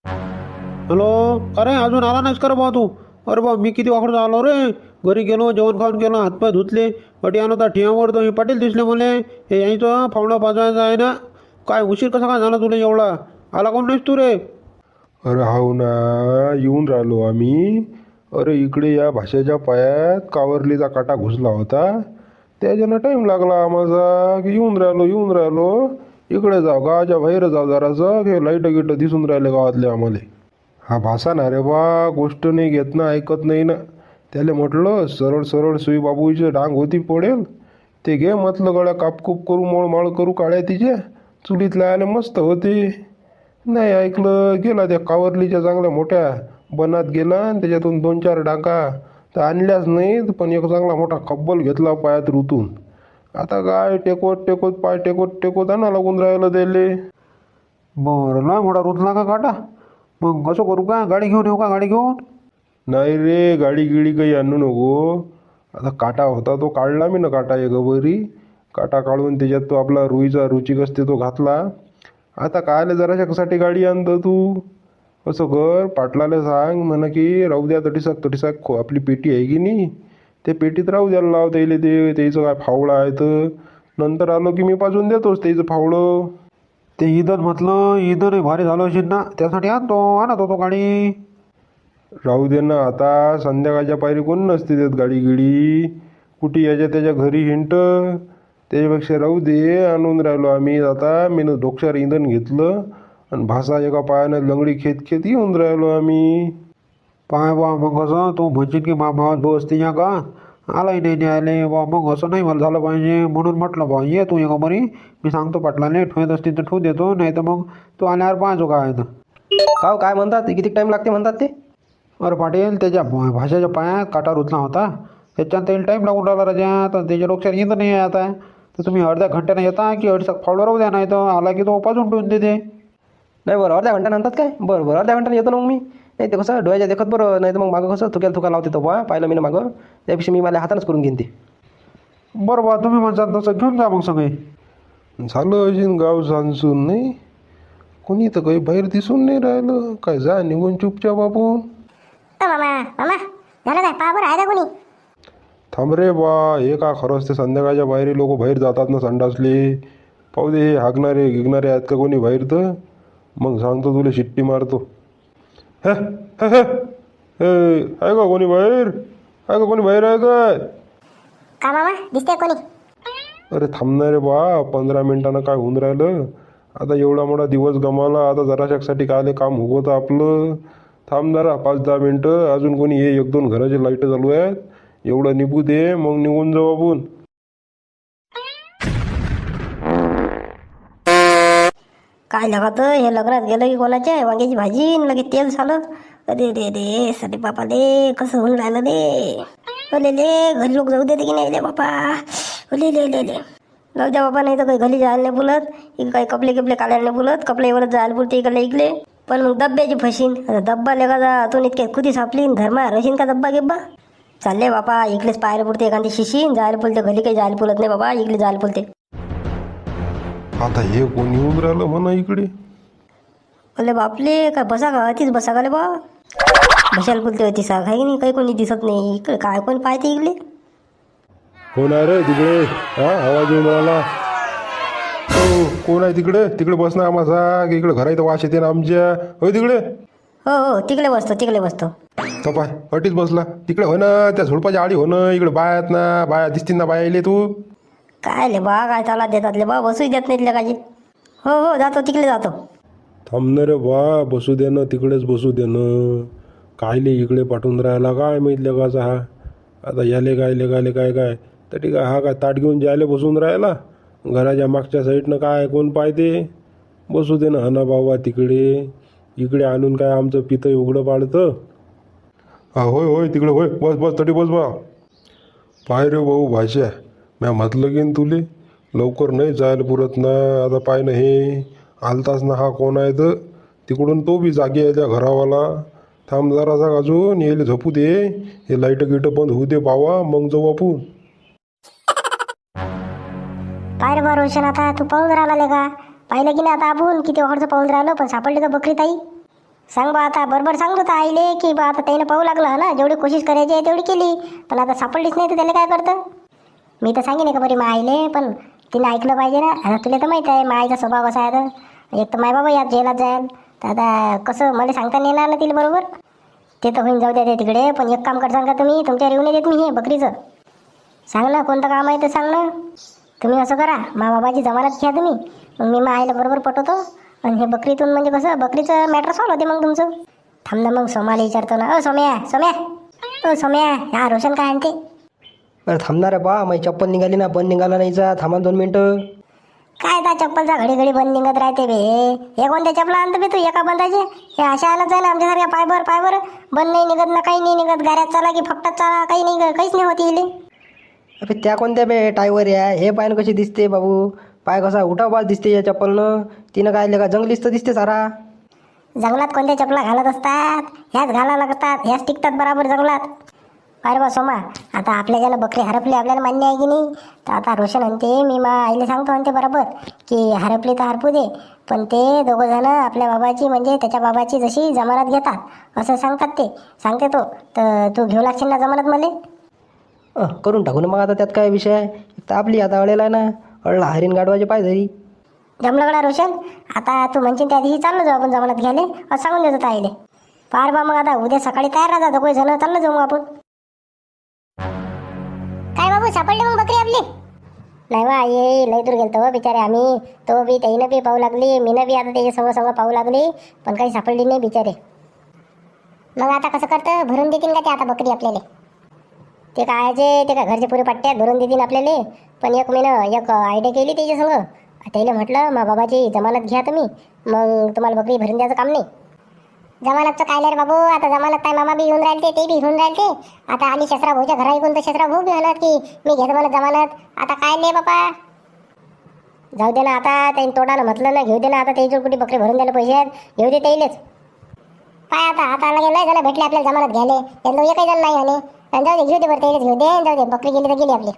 Hello, अरे अजून आला नाहीस का रे बा तू? अरे बा मी किती वाकडं आलो रे. घरी गेलो, जेवण खाऊन गेलो, हातपाय धुतले, अटी आणू त्या ठियावर तर हे पाटील दिसले मला. हे यायचं फावडा पाजवायचा आहे ना. काय उशीर कसा काय झाला तुला एवढा? आला कोण नाहीस तू रे? अरे हाव ना, येऊन राहिलो आम्ही. अरे इकडे या भाषेच्या पायात कावरलीचा काटा घुसला होता, त्याच्यानं टाईम लागला माझा. की येऊन राहिलो. इकडे जाऊ, गावाच्या बाहेर जाऊ जरासं, हे लाईट गिट दिसून राहिले गावातले आम्हाला. हा भाषा ना रे बा, गोष्ट नाही घेत ना, ऐकत नाही ना. त्याला म्हटलं सरळ सरळ सुई बाबूची डांग होती पडेल, ते घे म्हटलं गळ्या कापकूप करू, मळमळ करू, काळ्या तिच्या चुलीत लायला मस्त होते. नाही ऐकलं, गेला त्या कावरलीच्या चांगल्या मोठ्या बनात गेला आणि त्याच्यातून 2-4 डाका तर आणल्याच नाहीत, पण एक चांगला मोठा खब्बल घेतला पायात रुतून. आता काय टेकोत टेकोत पाय टेकोत टेकोत आणा लागून राहिलं त्याले. बरं ना, मोठा रुतला का काटा? मग कसं करू का? गाडी घेऊन येऊ का? गाडी घेऊन? नाही रे, गाडी गिडी काही आणू नको. आता काटा होता तो काढला मी ना, काटा एक बरी काटा काढून त्याच्यात तो आपला रुईचा रुचिक असते तो घातला. आता कायले जराशासाठी गाडी आणतं तू? असं कर, पाटलाला सांग म्हणा की राहू द्या तटीसाक आपली पेटी आहे की नाही, ते पेटीत राहू द्यायला लाव त्याला. ते त्याचं काय फावडं आहे तर नंतर आलो की मी पाजून देतोच त्याचं फावडं. ते ईदन म्हटलं, ईदन भारी झालं असेल ना, त्यासाठी आणत होतो गाडी. राहू दे ना, आता संध्याकाळच्या पायरी कोण नसते त्यात गाडी गिडी, कुठे याच्या त्याच्या घरी हिंट. त्याच्यापेक्षा राहू दे, आणून राहिलो आम्ही. आता मी डोक्यावर इंधन घेतलं आणि भासा एका पायानं लंगडी खेत खेत येऊन राहिलो आम्ही. पाय बा, मग असं तू म्हणशील की मा भावात बस या का? आलाही नाही न्यायले बा, मग असं नाही मला झालं पाहिजे. म्हणून म्हटलं बा, ये तू एका बरी, मी सांगतो पाटलाने, ठेवत असतील तर ठेवू देतो, नाही तर मग तू आल्यावर पाहायचो काय तर. काय म्हणतात, किती टाईम लागते म्हणतात ते? अरे पाटील, त्याच्या भाषेच्या पायात काटा रुतला होता, त्याच्यात त्याला टाईम लागून राहिला राजा. तर त्याच्या डोक्यात येत नाही आहे आता. तर तुम्ही अर्ध्या घंट्यानं येता की अडीच फावडं राहू द्या, नाही तर आला की तो पाजून ठेवून देते. नाही बरं, अर्ध्या घंटा नंतर काय? बरं अर्ध्या घंट्यानं येतो ना मग मी. नाही ते कसं डोळ्याच्या देखत बरं, नाही तर मग मागं कसं थुक्याला लावते तो बा, पाहिलं मी ना मागं, त्यापेक्षा मी मला हातानंच करून घेईन ते. बरं बा, तुम्ही म्हणसाल तसं घेऊन जा मग सगळे. झालं असेल गाव सांसून नाही, कोणी तर काही बाहेर दिसून नाही राहिलं. काय जा निघून चुपचाप आपण. मामा झालं काय? पहा बरं, आहे का कोणी? थांब रे बा, हे का खरं असते? संध्याकाळच्या बाहेर लोक बाहेर जातात ना संडासले. पाहू दे, हे हागणारे गिगणारे आहेत का कोणी बाहेर, तर मग सांगतो तुला, शिट्टी मारतो. हे हे हे हे, आहे का कोणी बाहेर? आहे का कोणी बाहेर? आहे काय? का मामा, दिसतंय कोणी? अरे थांबणार रे बा, 15 मिनिटानं काय होऊन राहिलं? आता एवढा मोठा दिवस गमावला, आता जराशासाठी कायले काम होतं आपलं. थांब जरा 5-10 मिनटं अजून. कोणी ये, 1-2 घराचे लाईट चालू आहेत, एवढं निभू दे, मग निघून जाऊ आपण. काय लागत हे लग्नात गेलं की कोणाच्या वांग्याची भाजी न लगे तेल झालं. अरे रे रे, साठी बापा ले, कसं होऊन राहिलं रे. अले ले, घरी लोक जाऊ देते की नाही ले बापा. अले ले ले ले, जाऊ द्या बापा, नाही तर काही घरी जायला नाही बोलत, इकडे काही कपडे काढायला नाही बोलत, कपड्यावरच जायला बोलते इकडे. पण मग डब्याची फशीन, आता डब्बा लेगा जातून इतके खुदी सापलीन, धर्मा रशीन का डब्बा गिब्बा. चालले बापा, इकडेच पाहायला पुरते एखादी शिशीन, जायला बोलते, घरी काही जायला बोलत नाही बाबा, इकडे जायला बोलते. आता हे कोण येऊन राहिलं म्हणा इकडे? अरे बापले, काय बसा का? तीच बसा का रे बा? बसायला बोलते होती सा, काही नाही, काही कोणी दिसत नाही इकडे. काय कोण पाहते इकडे? कोण आहे रे तिकडे? हा, आवाज येऊन राहिला. हो, कोण आहे तिकडे? तिकडे बस ना आम्हाला, इकडे घरा इथं वास येते ना आमच्या. होय तिकडे? हो, तिकडे बसतो. तपाय अटीच बसला तिकडे. हो ना, त्या झुडपाच्या आडी हो ना, इकडे बाया आहेत ना, बाया दिसतील ना, बाया येले तू. काय ले बा, काय चाला देतात ले बा, बसूही देत नाहीत लेकाजी. हो, जातो तिकडे जातो. थांबणार रे बा, बसू दे ना, तिकडेच बसू दे ना. कायले इकडे पाठवून राहिला काय माहीत लेकाचा हा. आता याले काय तर ठीक आहे, हा काय ताट घेऊन जायला बसून राहिला घराच्या मागच्या साईडनं. काय कोण पाहते? बसू दे ना, हा ना बाबा तिकडे. इकडे आणून काय आमचं पितंय उघडं पाडतं? हा होय तिकडे होय, बस तरी बस बा. पाय रे भाऊ भाषा, म्या म्हटलं की तुले लवकर नाही जायला पुरत ना. आता पाय ना, हे आलताच ना, हा कोण आहे तर तिकडून तो बी जागी आहे त्या घरावाला. थांब जरासा अजून, येईल झोपू दे, हे लाईट गिट बंद होऊ दे बावा, मग जाऊ आपण. काय रे बा रोशन, आता तू पाहून राहिला का? पाहिलं की नाही आता आपण किती वखरचं पाहून राहिलो, पण सापडली का बकरी ताई? सांग बा आता बरोबर सांगतो तर आईले की बा आता त्यानं पाहू लागलं ना जेवढी कोशिश करायची आहे तेवढी केली पण आता सापडलीच नाही तर त्याला काय करतं. मी तर सांगेन का बरी मा आईले पण तिने ऐकलं पाहिजे ना. आता तुला तर माहीत आहे मा आईचा स्वभाव कसा आहे तर एक तर माय बाबा यात जेलात जाईल तर आता कसं मला सांगता नाही येणार ना तिला बरोबर. ते तर होईन जाऊ द्या ते तिकडे पण एक काम करसान का तुम्ही तुमच्या येऊन देत मी हे बकरीचं. सांग ना कोणतं काम आहे तर सांग ना. तुम्ही असं करा मा बाबाची जमानत घ्या तुम्ही मग मी मा आईला बरोबर पटवतो आणि हे बकरीतून म्हणजे कसं बकरीचं मॅटर सॉल्व होते मग तुमचं. थांब ना मग सोमाला विचारतो ना. सोम्या हा रोशन काय आणते. अरे थांबणार आहे बा माझी चप्पल निघाली ना बंद निघाला नाहीचा थांबा 2 मिनटं. काय त्या चप्पलचा घडी घडी बंद निघत राहते बे. हे कोणत्या चपला आणतो बे तू एका बंदाचे. हे अशा आणत जाय ना आमच्यासारख्या पायभर बंद नाही निघत ना काही नाही निघत. गाड्यात चाला की फक्त चाला काही नाही काहीच नाही होती इले. अबे त्या कोणत्या बे टायवर या हे पायनं कशी दिसते बाबू. पाय कसा उठावाच दिसते या चप्पलनं. तिनं काय का जंगलीच तर दिसते सारा. जंगलात कोणत्या चपला घालत असतात ह्याच घाला लागतात ह्याच टिकतात बराबर जंगलात. अरे बा सोमा आता आपल्या ज्याला बकरी हरपली आपल्याला मान्य आहे की नाही तर आता रोशन म्हणते मी मा आईला सांगतो म्हणते बरोबर की हरपली तर हरपू दे पण ते दोघं जण आपल्या बाबाची म्हणजे त्याच्या बाबाची जशी जमानत घेतात असं सांगतात ते सांगते तो तर तू घेऊ लागशील ना जमानत मला. करून टाकू ना मग आता त्यात काय विषय आहे. एक तर आपली आता अळेला आहे ना अळला हरीण गाडवाचे पाय धरी. जमलं गडा रोशन. आता तू म्हणशील त्या दिवशी चाललो जाऊ आपण जमानत घ्यायला असं सांगून देतो ताईले. पार बा मग आता उद्या सकाळी तयार राहता दोघे जण चाललो जाऊ मग आपण. काय बाबू सापडले मग बकरी आपली. नाही बा ये लय दूर गेलतो बिचारे आम्ही तो बी त्याईनं बी पाहू लागली मीनं बी आता त्याच्या संग पाहू लागली पण काही सापडली नाही बिचारे. मग आता कसं करतं भरून देतील का ते आता बकरी आपल्याला. ते काय ते काय घरचे पुरे पट्ट्यात भरून देतील आपल्याला पण एक एक आयडिया केली त्याच्या संग. त्याला म्हटलं मा बाबाची जमानत घ्या तुम्ही मग तुम्हाला बकरी भरून द्यायचं काम नाही. जमानतचं काय रे बाबू आता जमानत काय मामा बी घेऊन राहिले ते बी घेऊन राहिले. आता आली शस्त्रा भाऊच्या घरा ऐकून तर शस्त्रा भाऊ बी म्हणत की मी घेतो मला जमानत. आता काय नाही बापा जाऊ दे ना आता त्यांनी तोडानं म्हटलं ना घेऊ दे ना आता त्याच्यावर कुठे बकरी भरून द्यायला पैसे आहेत घेऊ दे त्याईलेच. काय आता लगे नाही झालं भेटले आपल्याला जमानत घ्यायला एकही जण नाही आणि जाऊ दे घेऊ दे बरं त्याईलेच घेऊ दे जाऊ दे बकरी गेली तर गेली आपली.